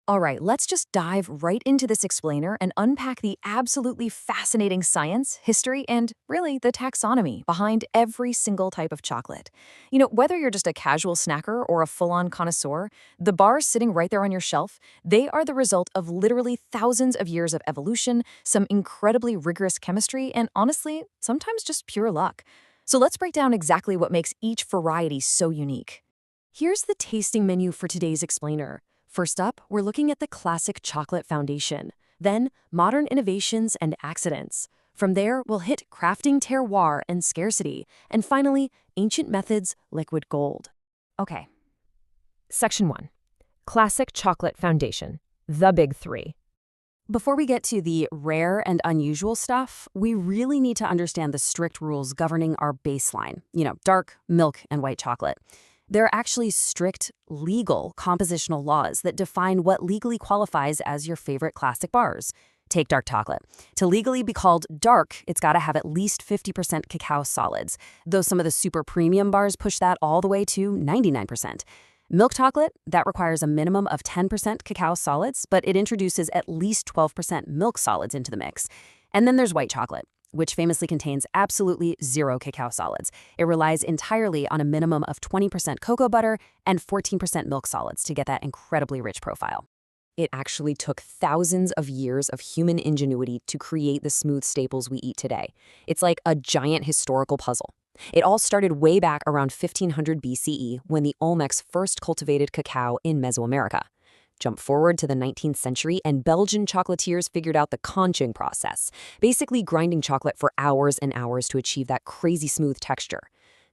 All right, let's just dive right into this explainer and unpack the absolutely fascinating science, history, and really the taxonomy behind every single type of chocolate. Whether you're just a casual snacker or a full-on connoisseur, the bars sitting right there on your shelf, they are the result of literally thousands of years of evolution, some incredibly rigorous chemistry, and honestly, sometimes just pure luck. So let's break down exactly what makes each variety so unique. Here's the tasting menu for today's explainer. First up, we're looking at the classic chocolate foundation. Then, modern innovations and accidents. From there, we'll hit crafting terroir and scarcity. And finally, ancient methods, liquid gold. Okay. Section 1. Classic chocolate foundation. The big three. Before we get to the rare and unusual stuff, we really need to understand the strict rules governing our baseline. Dark, milk, and white chocolate. There are actually strict, legal compositional laws that define what legally qualifies as your favorite classic bars. Take dark chocolate. To legally be called dark, it's got to have at least 50% cacao solids, though some of the super premium bars push that all the way to 99%. Milk chocolate, that requires a minimum of 10% cacao solids, but it introduces at least 12% milk solids into the mix. And then there's white chocolate, which famously contains absolutely zero cacao solids. It relies entirely on a minimum of 20% cocoa butter and 14% milk solids to get that incredibly rich profile. It actually took thousands of years of human ingenuity to create the smooth staples we eat today. It's like a giant historical puzzle. It all started way back around 1500 BCE when the Olmecs first cultivated cacao in Mesoamerica. Jump forward to the 19th century and Belgian chocolatiers figured out the conching process, basically grinding chocolate for hours and hours to achieve that crazy smooth texture.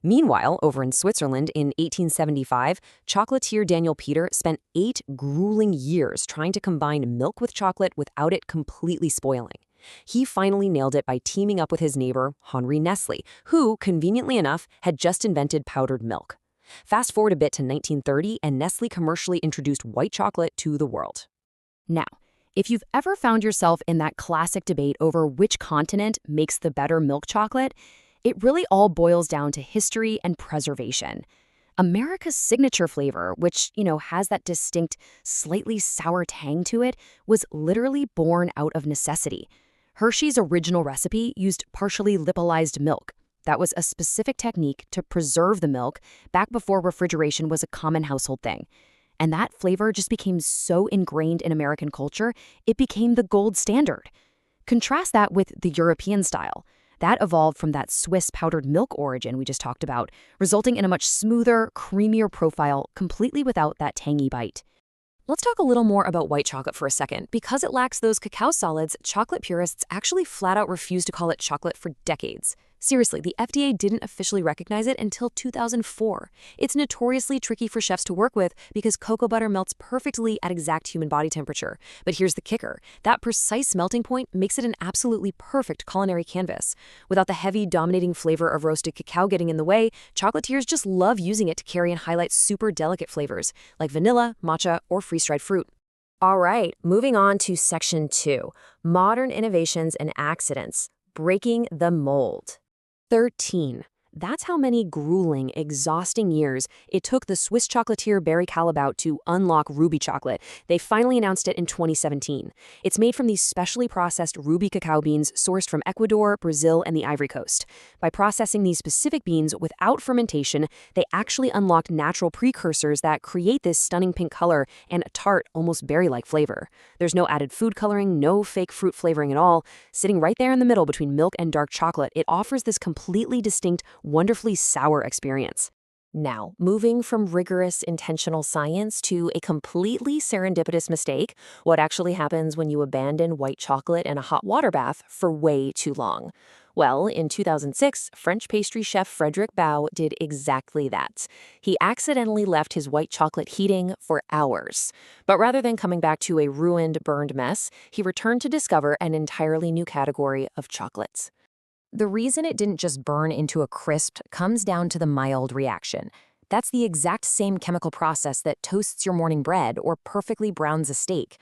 Meanwhile, over in Switzerland in 1875, chocolatier Daniel Peter spent 8 grueling years trying to combine milk with chocolate without it completely spoiling. He finally nailed it by teaming up with his neighbor, Henri Nestle, who, conveniently enough, had just invented powdered milk. Fast forward a bit to 1930, and Nestle commercially introduced white chocolate to the world. Now, if you've ever found yourself in that classic debate over which continent makes the better milk chocolate, it really all boils down to history and preservation. America's signature flavor, which, has that distinct, slightly sour tang to it, was literally born out of necessity. Hershey's original recipe used partially lipolyzed milk. That was a specific technique to preserve the milk back before refrigeration was a common household thing. And that flavor just became so ingrained in American culture, it became the gold standard. Contrast that with the European style. That evolved from that Swiss powdered milk origin we just talked about, resulting in a much smoother, creamier profile completely without that tangy bite. Let's talk a little more about white chocolate for a second. Because it lacks those cacao solids, chocolate purists actually flat out refuse to call it chocolate for decades. Seriously, the FDA didn't officially recognize it until 2004. It's notoriously tricky for chefs to work with because cocoa butter melts perfectly at exact human body temperature. But here's the kicker. That precise melting point makes it an absolutely perfect culinary canvas. Without the heavy, dominating flavor of roasted cacao getting in the way, chocolatiers just love using it to carry and highlight super delicate flavors like vanilla, matcha, or freeze-dried fruit. All right, moving on to Section 2, Modern Innovations and Accidents, Breaking the Mold. 13. That's how many grueling, exhausting years it took the Swiss chocolatier Barry Callebaut to unlock ruby chocolate. They finally announced it in 2017. It's made from these specially processed ruby cacao beans sourced from Ecuador, Brazil, and the Ivory Coast. By processing these specific beans without fermentation, they actually unlocked natural precursors that create this stunning pink color and a tart, almost berry-like flavor. There's no added food coloring, no fake fruit flavoring at all. Sitting right there in the middle between milk and dark chocolate, it offers this completely distinct, wonderfully sour experience. Now, moving from rigorous intentional science to a completely serendipitous mistake, what actually happens when you abandon white chocolate in a hot water bath for way too long? Well, in 2006, French pastry chef Frédéric Baud did exactly that. He accidentally left his white chocolate heating for hours. But rather than coming back to a ruined, burned mess, he returned to discover an entirely new category of chocolates. The reason it didn't just burn into a crisp comes down to the mild reaction. That's the exact same chemical process that toasts your morning bread or perfectly browns a steak.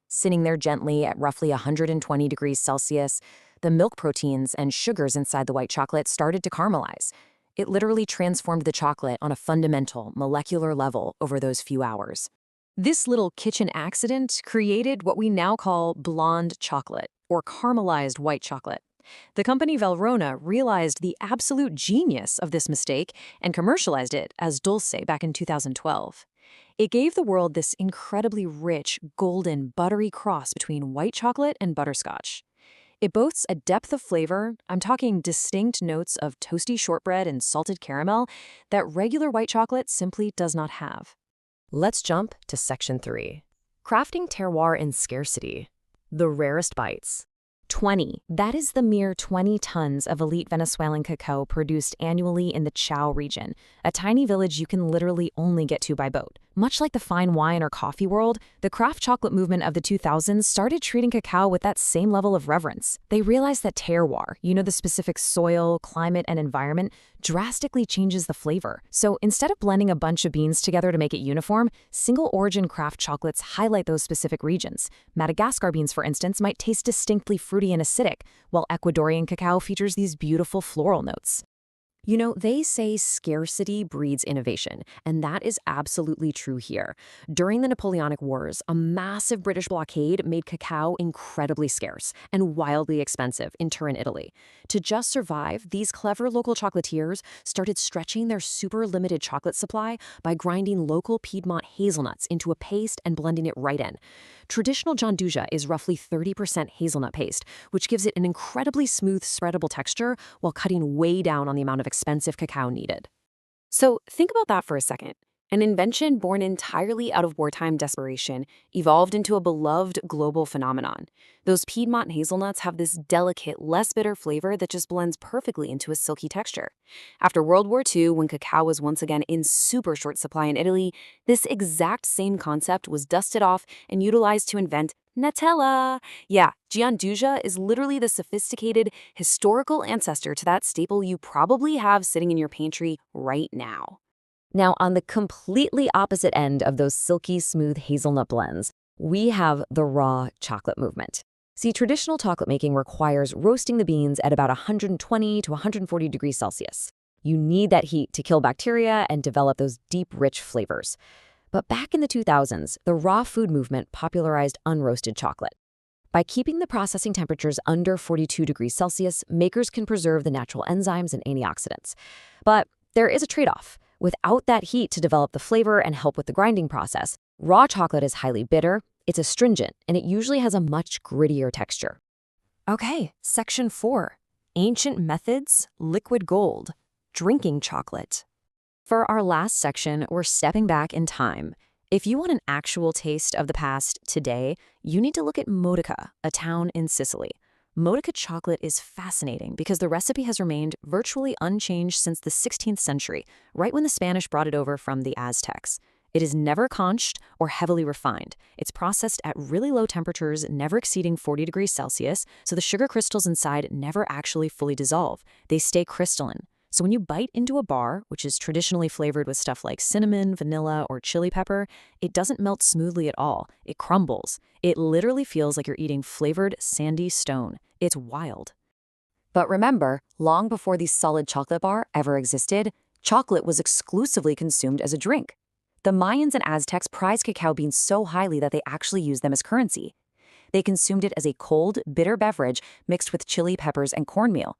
Sitting there gently at roughly 120 degrees Celsius, the milk proteins and sugars inside the white chocolate started to caramelize. It literally transformed the chocolate on a fundamental, molecular level over those few hours. This little kitchen accident created what we now call blonde chocolate, or caramelized white chocolate. The company Valrhona realized the absolute genius of this mistake and commercialized it as dulce back in 2012. It gave the world this incredibly rich, golden, buttery cross between white chocolate and butterscotch. It boasts a depth of flavor, I'm talking distinct notes of toasty shortbread and salted caramel, that regular white chocolate simply does not have. Let's jump to Section 3. Crafting terroir in scarcity. The rarest bites. 20. That is the mere 20 tons of elite Venezuelan cacao produced annually in the Chao region, a tiny village you can literally only get to by boat. Much like the fine wine or coffee world, the craft chocolate movement of the 2000s started treating cacao with that same level of reverence. They realized that terroir, the specific soil, climate, and environment, drastically changes the flavor. So instead of blending a bunch of beans together to make it uniform, single-origin craft chocolates highlight those specific regions. Madagascar beans, for instance, might taste distinctly fruity and acidic, while Ecuadorian cacao features these beautiful floral notes. They say scarcity breeds innovation, and that is absolutely true here. During the Napoleonic Wars, a massive British blockade made cacao incredibly scarce and wildly expensive in Turin, Italy. To just survive, these clever local chocolatiers started stretching their super limited chocolate supply by grinding local Piedmont hazelnuts into a paste and blending it right in. Traditional gianduja is roughly 30% hazelnut paste, which gives it an incredibly smooth, spreadable texture while cutting way down on the amount of expensive cacao needed. So think about that for a second. An invention born entirely out of wartime desperation evolved into a beloved global phenomenon. Those Piedmont hazelnuts have this delicate, less bitter flavor that just blends perfectly into a silky texture. After World War II, when cacao was once again in super short supply in Italy, this exact same concept was dusted off and utilized to invent Nutella. Yeah, gianduja is literally the sophisticated, historical ancestor to that staple you probably have sitting in your pantry right now. Now, on the completely opposite end of those silky smooth hazelnut blends, we have the raw chocolate movement. See, traditional chocolate making requires roasting the beans at about 120 to 140 degrees Celsius. You need that heat to kill bacteria and develop those deep, rich flavors. But back in the 2000s, the raw food movement popularized unroasted chocolate. By keeping the processing temperatures under 42 degrees Celsius, makers can preserve the natural enzymes and antioxidants. But there is a trade-off. Without that heat to develop the flavor and help with the grinding process, raw chocolate is highly bitter, it's astringent, and it usually has a much grittier texture. Okay, Section 4. Ancient Methods, Liquid Gold, Drinking Chocolate. For our last section, we're stepping back in time. If you want an actual taste of the past today, you need to look at Modica, a town in Sicily. Modica chocolate is fascinating because the recipe has remained virtually unchanged since the 16th century, right when the Spanish brought it over from the Aztecs. It is never conched or heavily refined. It's processed at really low temperatures, never exceeding 40 degrees Celsius, so the sugar crystals inside never actually fully dissolve. They stay crystalline. So when you bite into a bar, which is traditionally flavored with stuff like cinnamon, vanilla, or chili pepper, it doesn't melt smoothly at all. It crumbles. It literally feels like you're eating flavored sandy stone. It's wild. But remember, long before the solid chocolate bar ever existed, chocolate was exclusively consumed as a drink. The Mayans and Aztecs prized cacao beans so highly that they actually used them as currency. They consumed it as a cold, bitter beverage mixed with chili peppers and cornmeal.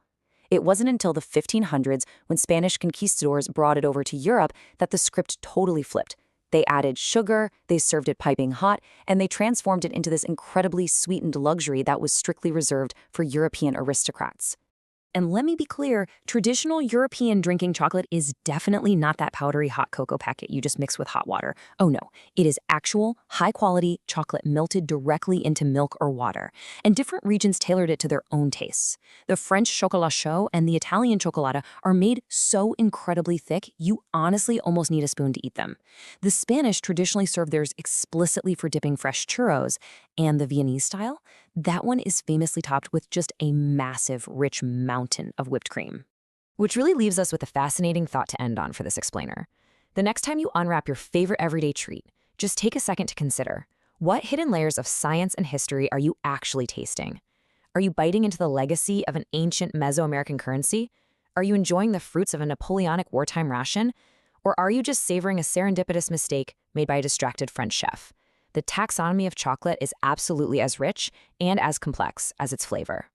It wasn't until the 1500s, when Spanish conquistadors brought it over to Europe, that the script totally flipped. They added sugar, they served it piping hot, and they transformed it into this incredibly sweetened luxury that was strictly reserved for European aristocrats. And let me be clear, traditional European drinking chocolate is definitely not that powdery hot cocoa packet you just mix with hot water. Oh no, it is actual, high-quality chocolate melted directly into milk or water. And different regions tailored it to their own tastes. The French chocolat chaud and the Italian cioccolata are made so incredibly thick, you honestly almost need a spoon to eat them. The Spanish traditionally serve theirs explicitly for dipping fresh churros, and the Viennese style, that one is famously topped with just a massive, rich mountain of whipped cream. Which really leaves us with a fascinating thought to end on for this explainer. The next time you unwrap your favorite everyday treat, just take a second to consider, what hidden layers of science and history are you actually tasting? Are you biting into the legacy of an ancient Mesoamerican currency? Are you enjoying the fruits of a Napoleonic wartime ration? Or are you just savoring a serendipitous mistake made by a distracted French chef? The taxonomy of chocolate is absolutely as rich and as complex as its flavor.